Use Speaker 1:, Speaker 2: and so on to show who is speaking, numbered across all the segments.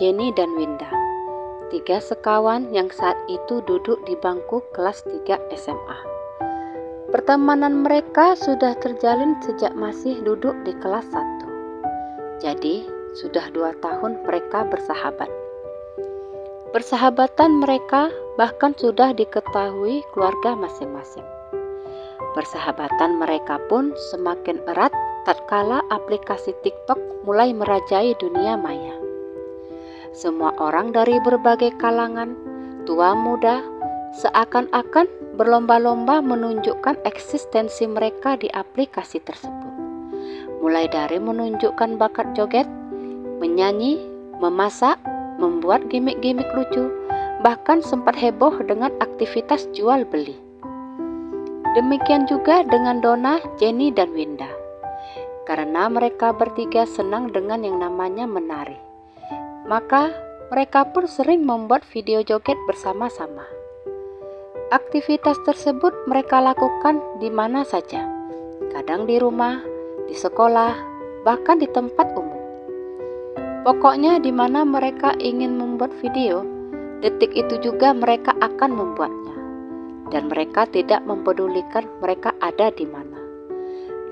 Speaker 1: Jenny dan Winda, tiga sekawan yang saat itu duduk di bangku kelas 3 SMA. Pertemanan mereka sudah terjalin sejak masih duduk di kelas 1. Jadi, sudah 2 tahun mereka bersahabat. Persahabatan mereka bahkan sudah diketahui keluarga masing-masing. Persahabatan mereka pun semakin erat tatkala aplikasi TikTok mulai merajai dunia maya. Semua orang dari berbagai kalangan, tua muda, seakan-akan berlomba-lomba menunjukkan eksistensi mereka di aplikasi tersebut. Mulai dari menunjukkan bakat joget, menyanyi, memasak, membuat gimmick-gimmick lucu, bahkan sempat heboh dengan aktivitas jual beli. Demikian juga dengan Donna, Jenny, dan Winda. Karena mereka bertiga senang dengan yang namanya menari, maka mereka pun sering membuat video joget bersama-sama. Aktivitas tersebut mereka lakukan di mana saja, kadang di rumah, di sekolah, bahkan di tempat umum. Pokoknya di mana mereka ingin membuat video, detik itu juga mereka akan membuatnya. Dan mereka tidak mempedulikan mereka ada di mana.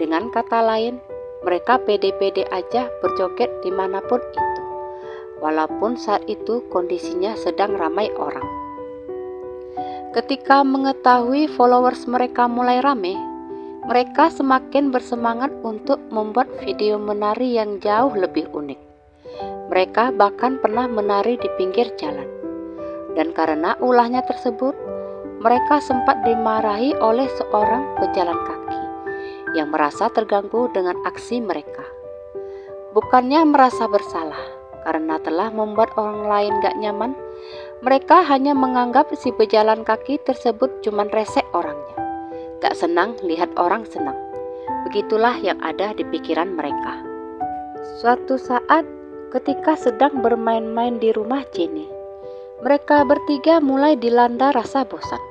Speaker 1: Dengan kata lain, mereka pede-pede aja berjoget dimanapun itu, walaupun saat itu kondisinya sedang ramai orang. Ketika mengetahui followers mereka mulai ramai, mereka semakin bersemangat untuk membuat video menari yang jauh lebih unik. Mereka bahkan pernah menari di pinggir jalan. Dan karena ulahnya tersebut, mereka sempat dimarahi oleh seorang pejalan kaki yang merasa terganggu dengan aksi mereka. Bukannya merasa bersalah karena telah membuat orang lain gak nyaman, mereka hanya menganggap si pejalan kaki tersebut cuman resek orangnya, gak senang lihat orang senang. Begitulah yang ada di pikiran mereka. Suatu saat ketika sedang bermain-main di rumah Jenny, mereka bertiga mulai dilanda rasa bosan.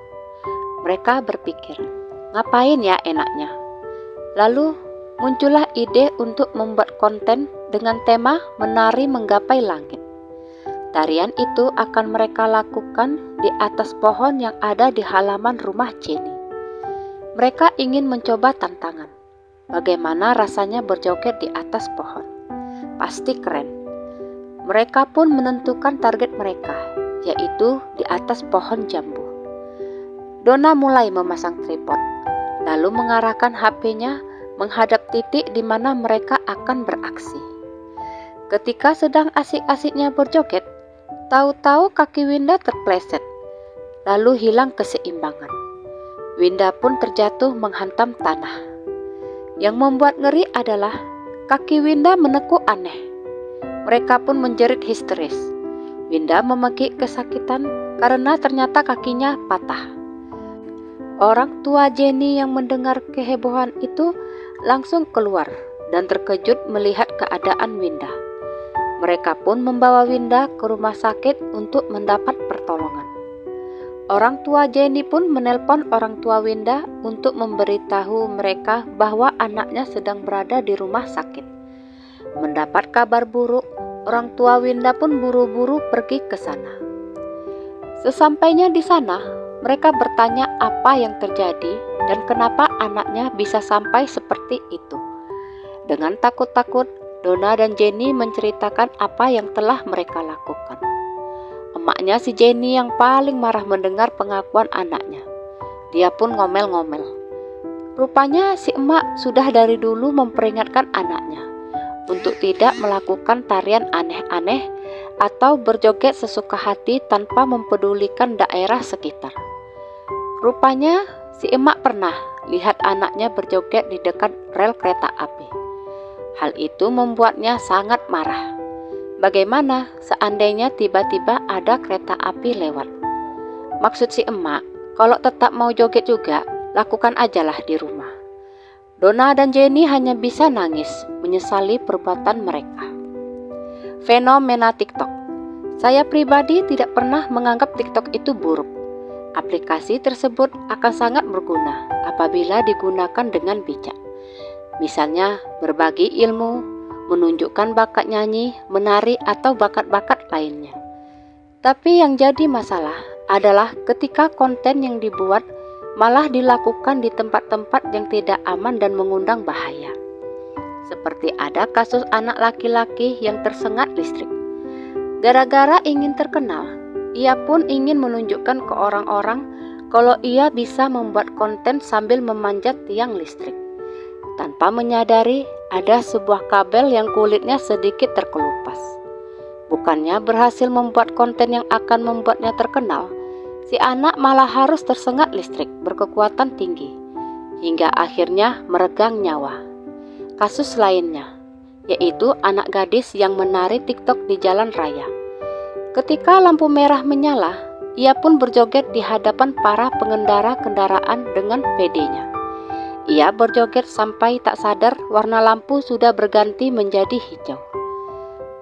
Speaker 1: Mereka berpikir, ngapain ya enaknya? Lalu muncullah ide untuk membuat konten dengan tema menari menggapai langit. Tarian itu akan mereka lakukan di atas pohon yang ada di halaman rumah Jenny. Mereka ingin mencoba tantangan. Bagaimana rasanya berjoget di atas pohon? Pasti keren. Mereka pun menentukan target mereka, yaitu di atas pohon jambu. Donna mulai memasang tripod, lalu mengarahkan HP-nya menghadap titik di mana mereka akan beraksi. Ketika sedang asik-asiknya berjoget, tahu-tahu kaki Winda terpleset, lalu hilang keseimbangan. Winda pun terjatuh menghantam tanah. Yang membuat ngeri adalah kaki Winda menekuk aneh. Mereka pun menjerit histeris. Winda memekik kesakitan karena ternyata kakinya patah. Orang tua Jenny yang mendengar kehebohan itu langsung keluar dan terkejut melihat keadaan Winda. Mereka pun membawa Winda ke rumah sakit untuk mendapat pertolongan. Orang tua Jenny pun menelpon orang tua Winda untuk memberitahu mereka bahwa anaknya sedang berada di rumah sakit. Mendapat kabar buruk, orang tua Winda pun buru-buru pergi ke sana. Sesampainya di sana, mereka bertanya apa yang terjadi dan kenapa anaknya bisa sampai seperti itu. Dengan takut-takut, Donna dan Jenny menceritakan apa yang telah mereka lakukan. Emaknya si Jenny yang paling marah mendengar pengakuan anaknya. Dia pun ngomel-ngomel. Rupanya si emak sudah dari dulu memperingatkan anaknya untuk tidak melakukan tarian aneh-aneh atau berjoget sesuka hati tanpa mempedulikan daerah sekitar. Rupanya si emak pernah lihat anaknya berjoget di dekat rel kereta api. Hal itu membuatnya sangat marah. Bagaimana seandainya tiba-tiba ada kereta api lewat? Maksud si emak, kalau tetap mau joget juga, lakukan ajalah di rumah. Donna dan Jenny hanya bisa nangis, menyesali perbuatan mereka. Fenomena TikTok. Saya pribadi tidak pernah menganggap TikTok itu buruk. Aplikasi tersebut akan sangat berguna apabila digunakan dengan bijak. Misalnya berbagi ilmu, menunjukkan bakat nyanyi, menari, atau bakat-bakat lainnya. Tapi yang jadi masalah adalah ketika konten yang dibuat malah dilakukan di tempat-tempat yang tidak aman dan mengundang bahaya. Seperti ada kasus anak laki-laki yang tersengat listrik. Gara-gara ingin terkenal, ia pun ingin menunjukkan ke orang-orang kalau ia bisa membuat konten sambil memanjat tiang listrik. Tanpa menyadari ada sebuah kabel yang kulitnya sedikit terkelupas. Bukannya berhasil membuat konten yang akan membuatnya terkenal, si anak malah harus tersengat listrik berkekuatan tinggi, hingga akhirnya meregang nyawa. Kasus lainnya, yaitu anak gadis yang menari TikTok di jalan raya. Ketika lampu merah menyala, ia pun berjoget di hadapan para pengendara kendaraan dengan pedenya. Ia berjoget sampai tak sadar warna lampu sudah berganti menjadi hijau.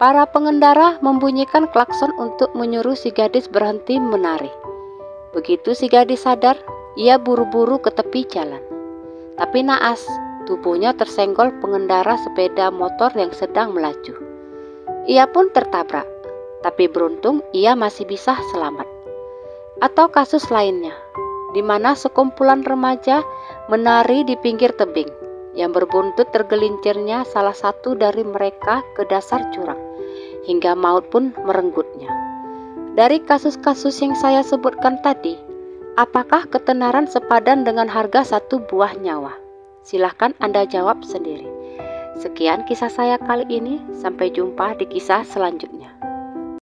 Speaker 1: Para pengendara membunyikan klakson untuk menyuruh si gadis berhenti menari. Begitu si gadis sadar, ia buru-buru ke tepi jalan. Tapi naas, tubuhnya tersenggol pengendara sepeda motor yang sedang melaju. Ia pun tertabrak, tapi beruntung ia masih bisa selamat. Atau kasus lainnya, di mana sekumpulan remaja menari di pinggir tebing, yang berbuntut tergelincirnya salah satu dari mereka ke dasar jurang, hingga maut pun merenggutnya. Dari kasus-kasus yang saya sebutkan tadi, apakah ketenaran sepadan dengan harga satu buah nyawa? Silahkan Anda jawab sendiri. Sekian kisah saya kali ini, sampai jumpa di kisah selanjutnya.